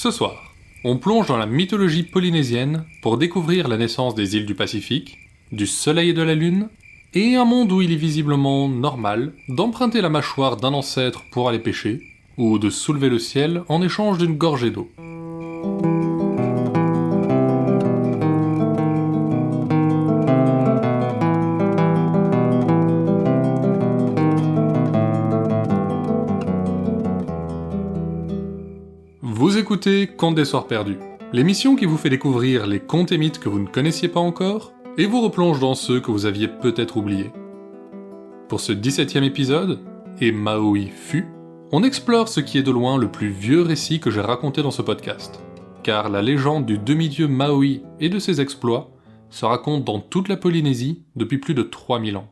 Ce soir, on plonge dans la mythologie polynésienne pour découvrir la naissance des îles du Pacifique, du soleil et de la lune, et un monde où il est visiblement normal d'emprunter la mâchoire d'un ancêtre pour aller pêcher, ou de soulever le ciel en échange d'une gorgée d'eau. Vous écoutez Contes des Soirs Perdus, l'émission qui vous fait découvrir les contes et mythes que vous ne connaissiez pas encore, et vous replonge dans ceux que vous aviez peut-être oubliés. Pour ce 17e épisode, et Maui fut, on explore ce qui est de loin le plus vieux récit que j'ai raconté dans ce podcast, car la légende du demi-dieu Maui et de ses exploits se raconte dans toute la Polynésie depuis plus de 3000 ans.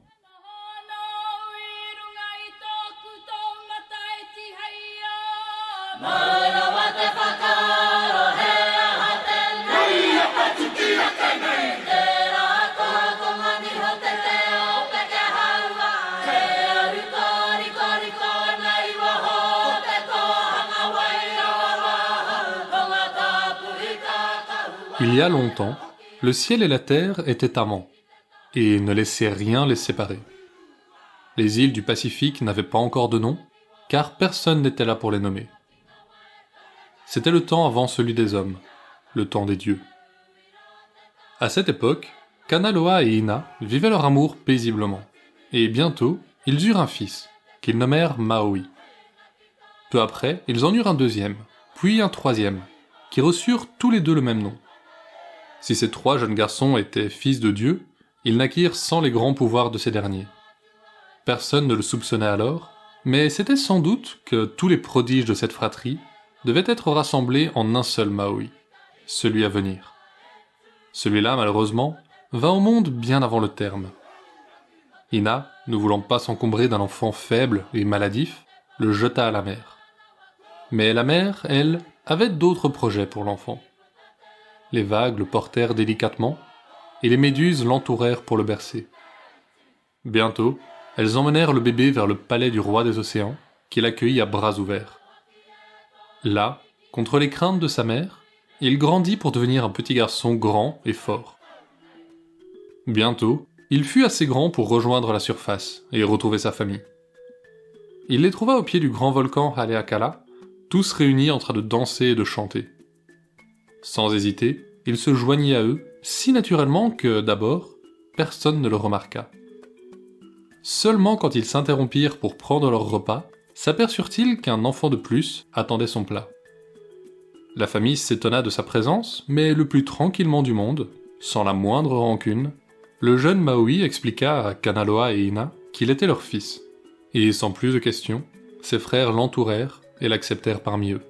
Il y a longtemps, le ciel et la terre étaient amants, et ne laissaient rien les séparer. Les îles du Pacifique n'avaient pas encore de nom, car personne n'était là pour les nommer. C'était le temps avant celui des hommes, le temps des dieux. À cette époque, Kanaloa et Ina vivaient leur amour paisiblement, et bientôt, ils eurent un fils, qu'ils nommèrent Maui. Peu après, ils en eurent un deuxième, puis un troisième, qui reçurent tous les deux le même nom. Si ces trois jeunes garçons étaient fils de Dieu, ils naquirent sans les grands pouvoirs de ces derniers. Personne ne le soupçonnait alors, mais c'était sans doute que tous les prodiges de cette fratrie devaient être rassemblés en un seul Maui, celui à venir. Celui-là, malheureusement, vint au monde bien avant le terme. Ina, ne voulant pas s'encombrer d'un enfant faible et maladif, le jeta à la mer. Mais la mer, elle, avait d'autres projets pour l'enfant. Les vagues le portèrent délicatement, et les méduses l'entourèrent pour le bercer. Bientôt, elles emmenèrent le bébé vers le palais du roi des océans, qui l'accueillit à bras ouverts. Là, contre les craintes de sa mère, il grandit pour devenir un petit garçon grand et fort. Bientôt, il fut assez grand pour rejoindre la surface et retrouver sa famille. Il les trouva au pied du grand volcan Haleakala, tous réunis en train de danser et de chanter. Sans hésiter, il se joignit à eux, si naturellement que, d'abord, personne ne le remarqua. Seulement quand ils s'interrompirent pour prendre leur repas, s'aperçurent-ils qu'un enfant de plus attendait son plat. La famille s'étonna de sa présence, mais le plus tranquillement du monde, sans la moindre rancune, le jeune Maui expliqua à Kanaloa et Ina qu'il était leur fils, et sans plus de questions, ses frères l'entourèrent et l'acceptèrent parmi eux.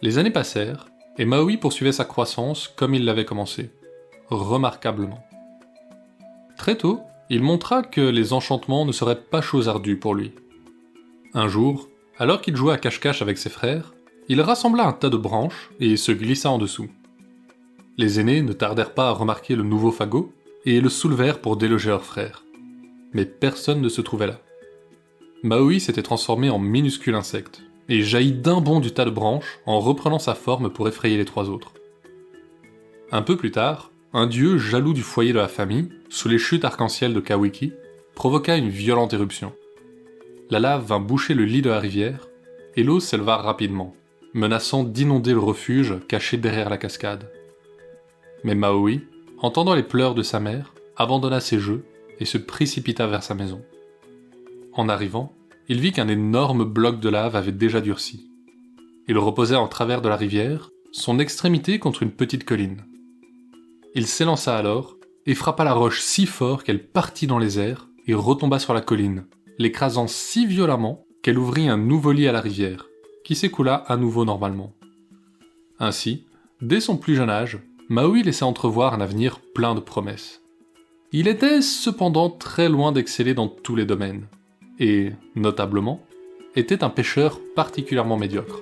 Les années passèrent, et Maui poursuivait sa croissance comme il l'avait commencé, remarquablement. Très tôt, il montra que les enchantements ne seraient pas chose ardue pour lui. Un jour, alors qu'il jouait à cache-cache avec ses frères, il rassembla un tas de branches et se glissa en dessous. Les aînés ne tardèrent pas à remarquer le nouveau fagot et le soulevèrent pour déloger leur frère. Mais personne ne se trouvait là. Maui s'était transformé en minuscule insecte, et jaillit d'un bond du tas de branches en reprenant sa forme pour effrayer les trois autres. Un peu plus tard, un dieu jaloux du foyer de la famille, sous les chutes arc-en-ciel de Kawiki, provoqua une violente éruption. La lave vint boucher le lit de la rivière, et l'eau s'éleva rapidement, menaçant d'inonder le refuge caché derrière la cascade. Mais Maui, entendant les pleurs de sa mère, abandonna ses jeux et se précipita vers sa maison. En arrivant, il vit qu'un énorme bloc de lave avait déjà durci. Il reposait en travers de la rivière, son extrémité contre une petite colline. Il s'élança alors et frappa la roche si fort qu'elle partit dans les airs et retomba sur la colline, l'écrasant si violemment qu'elle ouvrit un nouveau lit à la rivière, qui s'écoula à nouveau normalement. Ainsi, dès son plus jeune âge, Maui laissa entrevoir un avenir plein de promesses. Il était cependant très loin d'exceller dans tous les domaines, et, notablement, était un pêcheur particulièrement médiocre.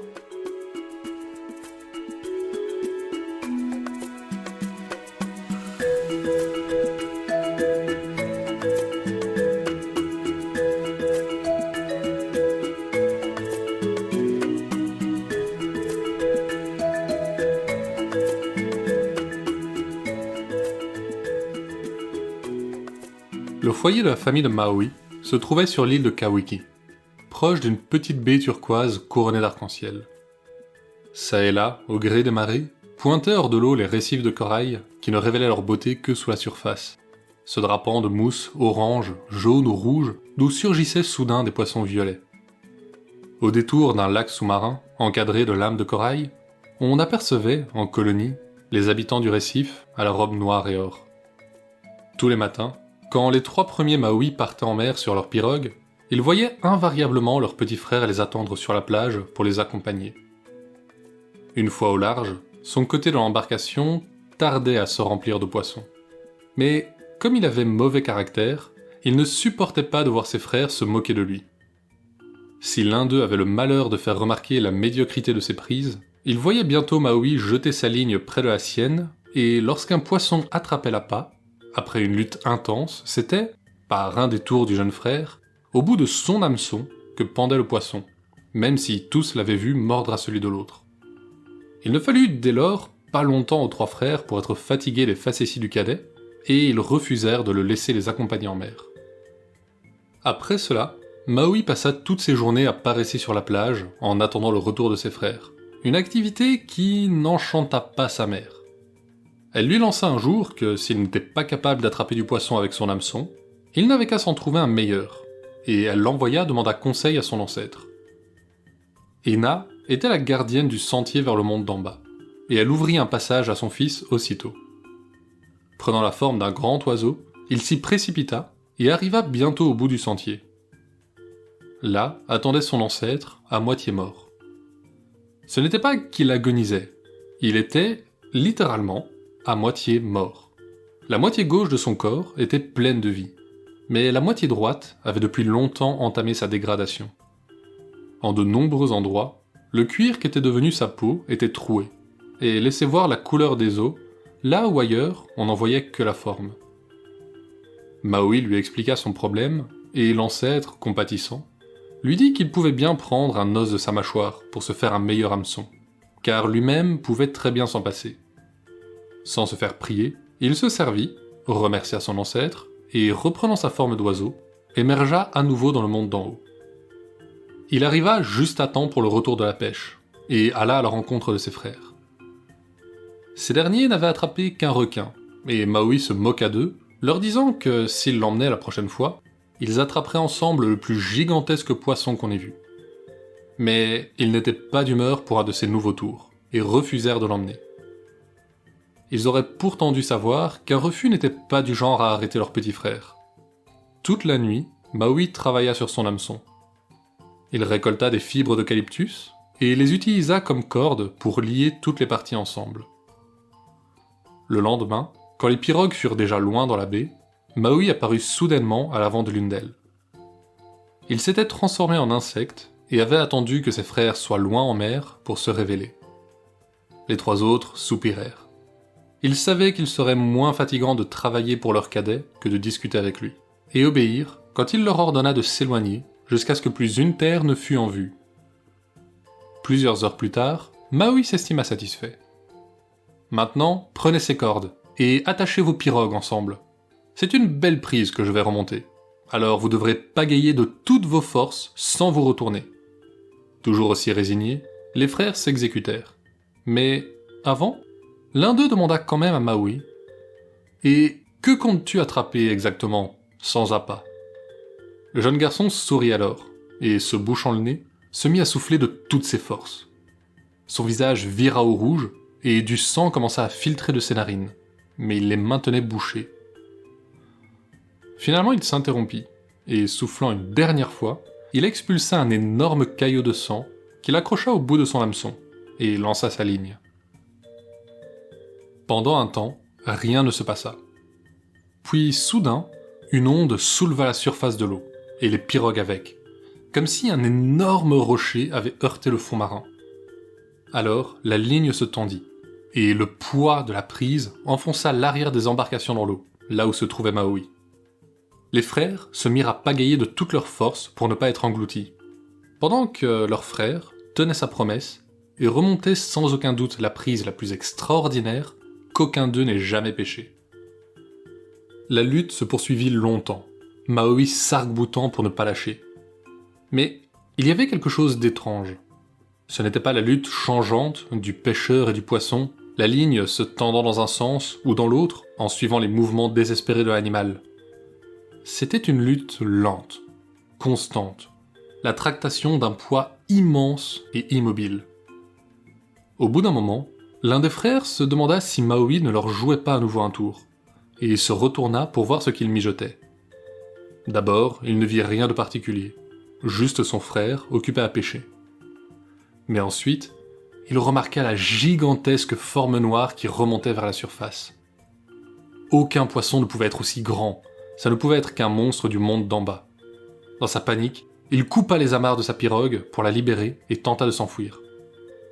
Le foyer de la famille de Maui se trouvait sur l'île de Kawiki, proche d'une petite baie turquoise couronnée d'arc-en-ciel. Ça et là, au gré des marées, pointaient hors de l'eau les récifs de corail qui ne révélaient leur beauté que sous la surface, se drapant de mousse orange, jaune ou rouge, d'où surgissaient soudain des poissons violets. Au détour d'un lac sous-marin, encadré de lames de corail, on apercevait, en colonie, les habitants du récif à la robe noire et or. Tous les matins, quand les 3 premiers Maui partaient en mer sur leur pirogue, ils voyaient invariablement leurs petits frères les attendre sur la plage pour les accompagner. Une fois au large, son côté de l'embarcation tardait à se remplir de poissons. Mais comme il avait mauvais caractère, il ne supportait pas de voir ses frères se moquer de lui. Si l'un d'eux avait le malheur de faire remarquer la médiocrité de ses prises, il voyait bientôt Maui jeter sa ligne près de la sienne, et lorsqu'un poisson attrapait l'appât, après une lutte intense, c'était, par un des tours du jeune frère, au bout de son hameçon que pendait le poisson, même si tous l'avaient vu mordre à celui de l'autre. Il ne fallut dès lors pas longtemps aux 3 frères pour être fatigués des facéties du cadet, et ils refusèrent de le laisser les accompagner en mer. Après cela, Maui passa toutes ses journées à paresser sur la plage en attendant le retour de ses frères, une activité qui n'enchanta pas sa mère. Elle lui lança un jour que s'il n'était pas capable d'attraper du poisson avec son hameçon, il n'avait qu'à s'en trouver un meilleur, et elle l'envoya demander conseil à son ancêtre. Ena était la gardienne du sentier vers le monde d'en bas, et elle ouvrit un passage à son fils aussitôt. Prenant la forme d'un grand oiseau, il s'y précipita et arriva bientôt au bout du sentier. Là attendait son ancêtre, à moitié mort. Ce n'était pas qu'il agonisait, il était, littéralement, à moitié mort. La moitié gauche de son corps était pleine de vie, mais la moitié droite avait depuis longtemps entamé sa dégradation. En de nombreux endroits, le cuir qu'était devenu sa peau était troué, et laissait voir la couleur des os, là où ailleurs on n'en voyait que la forme. Maui lui expliqua son problème, et l'ancêtre, compatissant, lui dit qu'il pouvait bien prendre un os de sa mâchoire pour se faire un meilleur hameçon, car lui-même pouvait très bien s'en passer. Sans se faire prier, il se servit, remercia son ancêtre, et reprenant sa forme d'oiseau, émergea à nouveau dans le monde d'en haut. Il arriva juste à temps pour le retour de la pêche, et alla à la rencontre de ses frères. Ces derniers n'avaient attrapé qu'un requin, et Maui se moqua d'eux, leur disant que s'ils l'emmenaient la prochaine fois, ils attraperaient ensemble le plus gigantesque poisson qu'on ait vu. Mais ils n'étaient pas d'humeur pour un de ces nouveaux tours, et refusèrent de l'emmener. Ils auraient pourtant dû savoir qu'un refus n'était pas du genre à arrêter leur petit frère. Toute la nuit, Maui travailla sur son hameçon. Il récolta des fibres d'eucalyptus, et les utilisa comme cordes pour lier toutes les parties ensemble. Le lendemain, quand les pirogues furent déjà loin dans la baie, Maui apparut soudainement à l'avant de l'une d'elles. Il s'était transformé en insecte et avait attendu que ses frères soient loin en mer pour se révéler. Les 3 autres soupirèrent. Ils savaient qu'il serait moins fatigant de travailler pour leur cadet que de discuter avec lui, et obéirent quand il leur ordonna de s'éloigner jusqu'à ce que plus une terre ne fût en vue. Plusieurs heures plus tard, Maui s'estima satisfait. « Maintenant, prenez ces cordes, et attachez vos pirogues ensemble. C'est une belle prise que je vais remonter. Alors vous devrez pagayer de toutes vos forces sans vous retourner. » Toujours aussi résignés, les frères s'exécutèrent. Mais, avant, l'un d'eux demanda quand même à Maui « Et que comptes-tu attraper exactement, sans appât ?» Le jeune garçon sourit alors, et se bouchant le nez, se mit à souffler de toutes ses forces. Son visage vira au rouge, et du sang commença à filtrer de ses narines, mais il les maintenait bouchées. Finalement il s'interrompit, et soufflant une dernière fois, il expulsa un énorme caillot de sang qu'il accrocha au bout de son hameçon, et lança sa ligne. Pendant un temps, rien ne se passa. Puis soudain, une onde souleva la surface de l'eau, et les pirogues avec, comme si un énorme rocher avait heurté le fond marin. Alors la ligne se tendit, et le poids de la prise enfonça l'arrière des embarcations dans l'eau, là où se trouvait Maui. Les frères se mirent à pagayer de toute leur force pour ne pas être engloutis, pendant que leur frère tenait sa promesse et remontait sans aucun doute la prise la plus extraordinaire qu'aucun d'eux n'ait jamais pêchée. La lutte se poursuivit longtemps, Maui s'arc-boutant pour ne pas lâcher. Mais il y avait quelque chose d'étrange. Ce n'était pas la lutte changeante du pêcheur et du poisson, la ligne se tendant dans un sens ou dans l'autre en suivant les mouvements désespérés de l'animal. C'était une lutte lente, constante, la tractation d'un poids immense et immobile. Au bout d'un moment, l'un des frères se demanda si Maui ne leur jouait pas à nouveau un tour, et il se retourna pour voir ce qu'il mijotait. D'abord, il ne vit rien de particulier, juste son frère occupé à pêcher. Mais ensuite, il remarqua la gigantesque forme noire qui remontait vers la surface. Aucun poisson ne pouvait être aussi grand, ça ne pouvait être qu'un monstre du monde d'en bas. Dans sa panique, il coupa les amarres de sa pirogue pour la libérer et tenta de s'enfuir.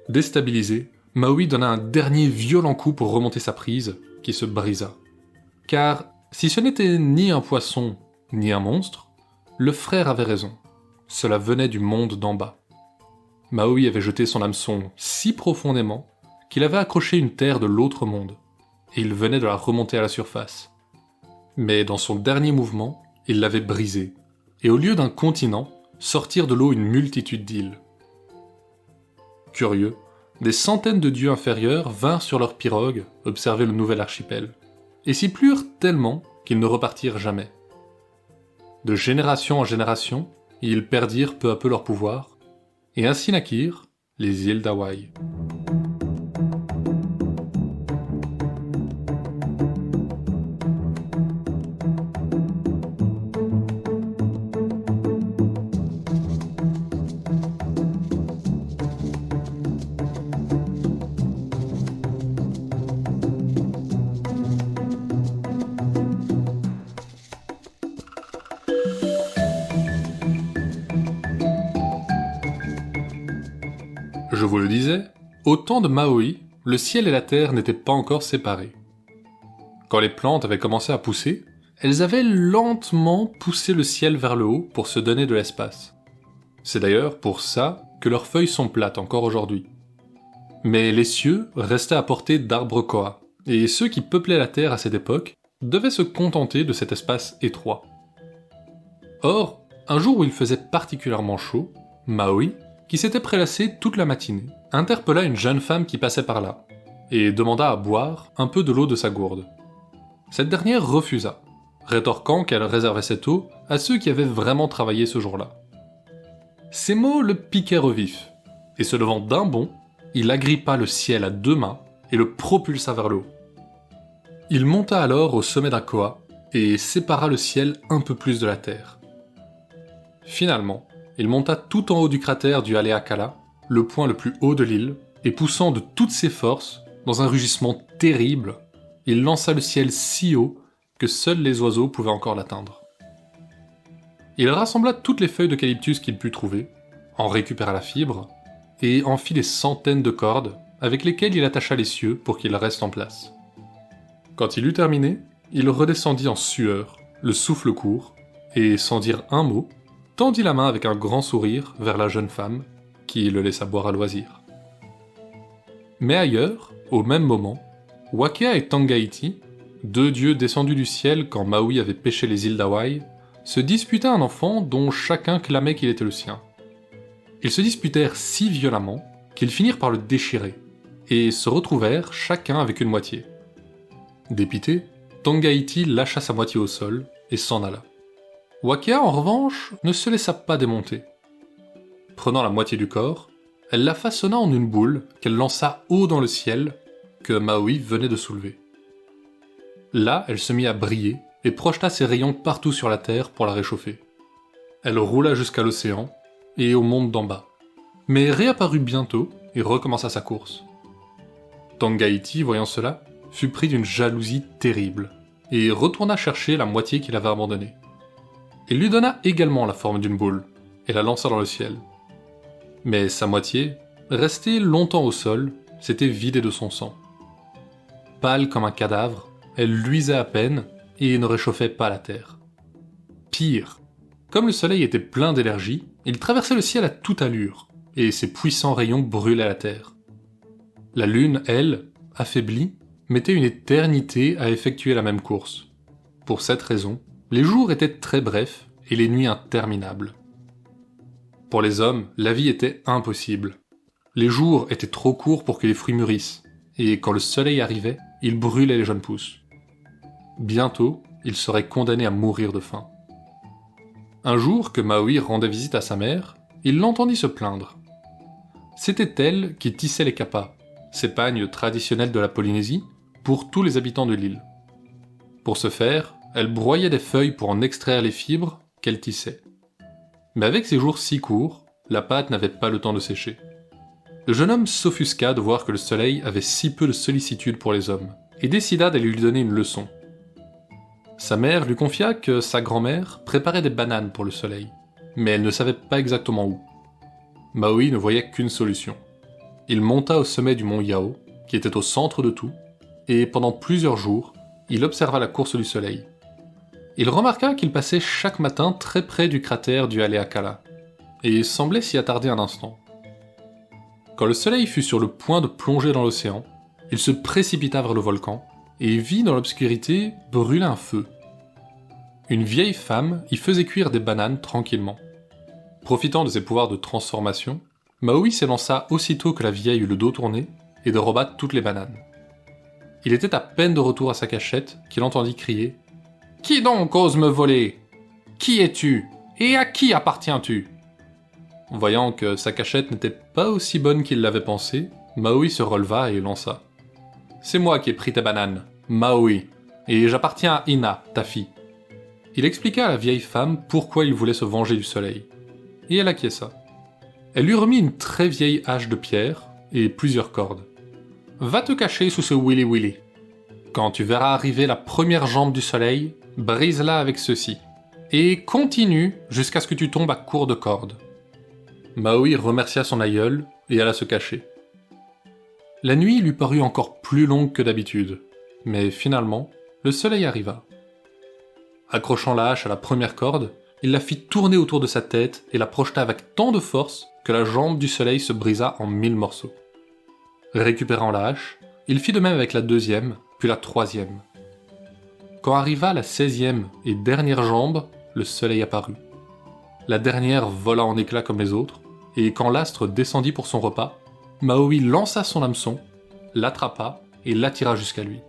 Déstabilisé, Maui donna un dernier violent coup pour remonter sa prise, qui se brisa. Car, si ce n'était ni un poisson, ni un monstre, le frère avait raison. Cela venait du monde d'en bas. Maui avait jeté son hameçon si profondément qu'il avait accroché une terre de l'autre monde, et il venait de la remonter à la surface. Mais dans son dernier mouvement, il l'avait brisée, et au lieu d'un continent, sortir de l'eau une multitude d'îles. Curieux, des centaines de dieux inférieurs vinrent sur leur pirogue observer le nouvel archipel, et s'y plurent tellement qu'ils ne repartirent jamais. De génération en génération, ils perdirent peu à peu leur pouvoir, et ainsi naquirent les îles d'Hawaï. Je vous le disais, au temps de Maui, le ciel et la terre n'étaient pas encore séparés. Quand les plantes avaient commencé à pousser, elles avaient lentement poussé le ciel vers le haut pour se donner de l'espace. C'est d'ailleurs pour ça que leurs feuilles sont plates encore aujourd'hui. Mais les cieux restaient à portée d'arbres koa, et ceux qui peuplaient la terre à cette époque devaient se contenter de cet espace étroit. Or, un jour où il faisait particulièrement chaud, Maui, qui s'était prélassé toute la matinée, interpella une jeune femme qui passait par là, et demanda à boire un peu de l'eau de sa gourde. Cette dernière refusa, rétorquant qu'elle réservait cette eau à ceux qui avaient vraiment travaillé ce jour-là. Ces mots le piquèrent au vif, et se levant d'un bond, il agrippa le ciel à deux mains et le propulsa vers le haut. Il monta alors au sommet d'un koa et sépara le ciel un peu plus de la terre. Finalement, il monta tout en haut du cratère du Haleakala, le point le plus haut de l'île, et poussant de toutes ses forces, dans un rugissement terrible, il lança le ciel si haut que seuls les oiseaux pouvaient encore l'atteindre. Il rassembla toutes les feuilles d'eucalyptus qu'il put trouver, en récupéra la fibre, et en fit des centaines de cordes, avec lesquelles il attacha les cieux pour qu'ils restent en place. Quand il eut terminé, il redescendit en sueur, le souffle court, et sans dire un mot, tendit la main avec un grand sourire vers la jeune femme, qui le laissa boire à loisir. Mais ailleurs, au même moment, Wakea et Tangaiti, deux dieux descendus du ciel quand Maui avait pêché les îles d'Hawaï, se disputaient un enfant dont chacun clamait qu'il était le sien. Ils se disputèrent si violemment qu'ils finirent par le déchirer, et se retrouvèrent chacun avec une moitié. Dépité, Tangaiti lâcha sa moitié au sol et s'en alla. Wakea, en revanche, ne se laissa pas démonter. Prenant la moitié du corps, elle la façonna en une boule qu'elle lança haut dans le ciel, que Maui venait de soulever. Là, elle se mit à briller et projeta ses rayons partout sur la terre pour la réchauffer. Elle roula jusqu'à l'océan et au monde d'en bas, mais réapparut bientôt et recommença sa course. Tangaiti, voyant cela, fut pris d'une jalousie terrible et retourna chercher la moitié qu'il avait abandonnée. Il lui donna également la forme d'une boule, et la lança dans le ciel. Mais sa moitié, restée longtemps au sol, s'était vidée de son sang. Pâle comme un cadavre, elle luisait à peine et ne réchauffait pas la terre. Pire, comme le soleil était plein d'énergie, il traversait le ciel à toute allure, et ses puissants rayons brûlaient la terre. La lune, elle, affaiblie, mettait une éternité à effectuer la même course. Pour cette raison, Les jours étaient très brefs et les nuits interminables. Pour les hommes, la vie était impossible. Les jours étaient trop courts pour que les fruits mûrissent, et quand le soleil arrivait, il brûlait les jeunes pousses. Bientôt, ils seraient condamnés à mourir de faim. Un jour que Maui rendait visite à sa mère, il l'entendit se plaindre. C'était elle qui tissait les kapas, ces pagnes traditionnelles de la Polynésie, pour tous les habitants de l'île. Pour ce faire, elle broyait des feuilles pour en extraire les fibres qu'elle tissait. Mais avec ces jours si courts, la pâte n'avait pas le temps de sécher. Le jeune homme s'offusqua de voir que le soleil avait si peu de sollicitude pour les hommes, et décida d'aller lui donner une leçon. Sa mère lui confia que sa grand-mère préparait des bananes pour le soleil, mais elle ne savait pas exactement où. Maui ne voyait qu'une solution. Il monta au sommet du mont Yao, qui était au centre de tout, et pendant plusieurs jours, il observa la course du soleil. Il remarqua qu'il passait chaque matin très près du cratère du Haleakala, et semblait s'y attarder un instant. Quand le soleil fut sur le point de plonger dans l'océan, il se précipita vers le volcan, et vit dans l'obscurité brûler un feu. Une vieille femme y faisait cuire des bananes tranquillement. Profitant de ses pouvoirs de transformation, Maui s'élança aussitôt que la vieille eut le dos tourné, et déroba toutes les bananes. Il était à peine de retour à sa cachette qu'il entendit crier « Qui donc ose me voler ? Qui es-tu ? Et à qui appartiens-tu » Voyant que sa cachette n'était pas aussi bonne qu'il l'avait pensé, Maui se releva et lança « C'est moi qui ai pris tes bananes, Maui, et j'appartiens à Ina, ta fille. » Il expliqua à la vieille femme pourquoi il voulait se venger du soleil, et elle acquiesça. Elle lui remit une très vieille hache de pierre et plusieurs cordes. « Va te cacher sous ce willy-willy. Quand tu verras arriver la première jambe du soleil, brise-la avec ceci, et continue jusqu'à ce que tu tombes à court de cordes. » Maui remercia son aïeul et alla se cacher. La nuit lui parut encore plus longue que d'habitude, mais finalement, le soleil arriva. Accrochant la hache à la première corde, il la fit tourner autour de sa tête et la projeta avec tant de force que la jambe du soleil se brisa en 1000 morceaux. Récupérant la hache, il fit de même avec la deuxième, puis la troisième. Quand arriva la 16e et dernière jambe, le soleil apparut. La dernière vola en éclats comme les autres, et quand l'astre descendit pour son repas, Maui lança son hameçon, l'attrapa et l'attira jusqu'à lui.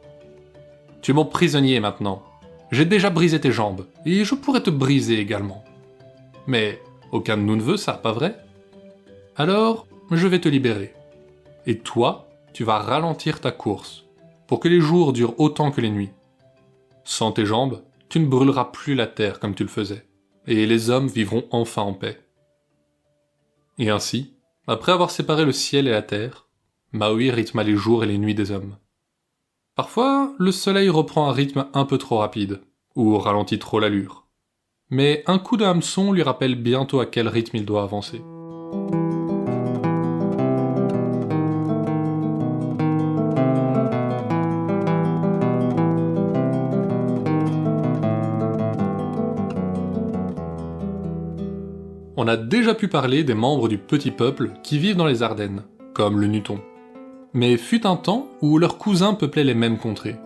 « Tu es mon prisonnier maintenant. J'ai déjà brisé tes jambes, et je pourrais te briser également. Mais aucun de nous ne veut ça, pas vrai ? Alors, je vais te libérer. Et toi, tu vas ralentir ta course, pour que les jours durent autant que les nuits. Sans tes jambes, tu ne brûleras plus la terre comme tu le faisais, et les hommes vivront enfin en paix. » Et ainsi, après avoir séparé le ciel et la terre, Maui rythma les jours et les nuits des hommes. Parfois, le soleil reprend un rythme un peu trop rapide, ou ralentit trop l'allure. Mais un coup de hameçon lui rappelle bientôt à quel rythme il doit avancer. On a déjà pu parler des membres du petit peuple qui vivent dans les Ardennes, comme le Nuton. Mais fut un temps où leurs cousins peuplaient les mêmes contrées.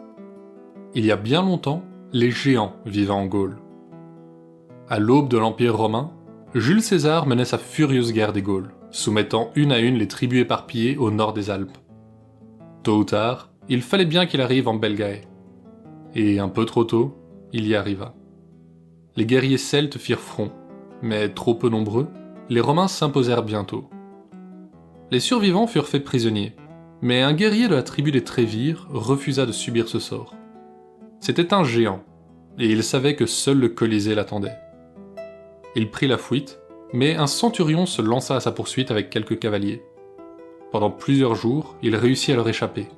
Il y a bien longtemps, les géants vivaient en Gaule. À l'aube de l'Empire romain, Jules César menait sa furieuse guerre des Gaules, soumettant une à une les tribus éparpillées au nord des Alpes. Tôt ou tard, il fallait bien qu'il arrive en Belgae. Et un peu trop tôt, il y arriva. Les guerriers celtes firent front, mais trop peu nombreux, les Romains s'imposèrent bientôt. Les survivants furent faits prisonniers, mais un guerrier de la tribu des Trévires refusa de subir ce sort. C'était un géant, et il savait que seul le Colisée l'attendait. Il prit la fuite, mais un centurion se lança à sa poursuite avec quelques cavaliers. Pendant plusieurs jours, il réussit à leur échapper,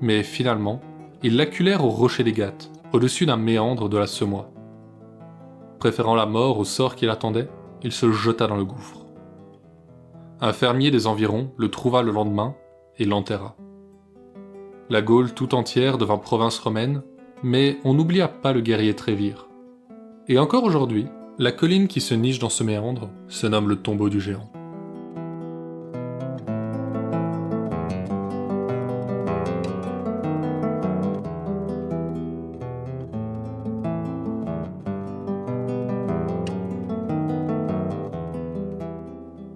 mais finalement, ils l'acculèrent au rocher des Gattes, au-dessus d'un méandre de la Semois. Préférant la mort au sort qui l'attendait, il se jeta dans le gouffre. Un fermier des environs le trouva le lendemain et l'enterra. La Gaule tout entière devint province romaine, mais on n'oublia pas le guerrier Trévire. Et encore aujourd'hui, la colline qui se niche dans ce méandre se nomme le tombeau du géant.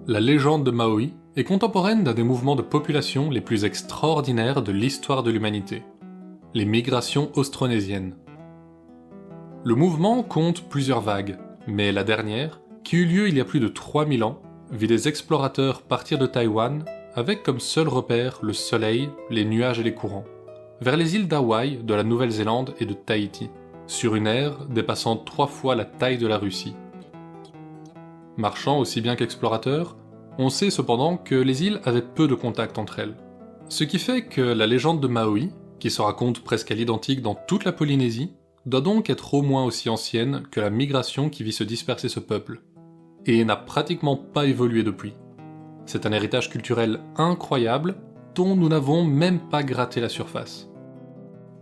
La légende de Maui est contemporaine d'un des mouvements de population les plus extraordinaires de l'histoire de l'humanité, les migrations austronésiennes. Le mouvement compte plusieurs vagues, mais la dernière, qui eut lieu il y a plus de 3000 ans, vit des explorateurs partir de Taïwan avec comme seul repère le soleil, les nuages et les courants, vers les îles d'Hawaï, de la Nouvelle-Zélande et de Tahiti, sur une ère dépassant 3 fois la taille de la Russie. Marchand aussi bien qu'explorateur, on sait cependant que les îles avaient peu de contact entre elles. Ce qui fait que la légende de Maui, qui se raconte presque à l'identique dans toute la Polynésie, doit donc être au moins aussi ancienne que la migration qui vit se disperser ce peuple, et n'a pratiquement pas évolué depuis. C'est un héritage culturel incroyable dont nous n'avons même pas gratté la surface.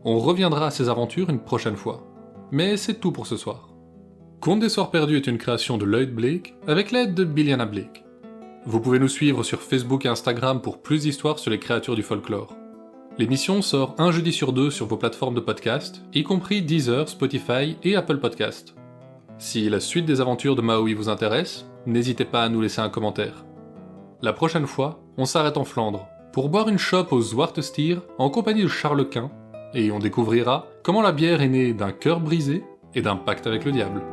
On reviendra à ces aventures une prochaine fois, mais c'est tout pour ce soir. Contes des Soirs Perdus est une création de Lloyd Blake avec l'aide de Biliana Blake. Vous pouvez nous suivre sur Facebook et Instagram pour plus d'histoires sur les créatures du folklore. L'émission sort un jeudi sur 2 sur vos plateformes de podcast, y compris Deezer, Spotify et Apple Podcast. Si la suite des aventures de Maui vous intéresse, n'hésitez pas à nous laisser un commentaire. La prochaine fois, on s'arrête en Flandre pour boire une chope au Zwartestier en compagnie de Charles Quint, et on découvrira comment la bière est née d'un cœur brisé et d'un pacte avec le diable.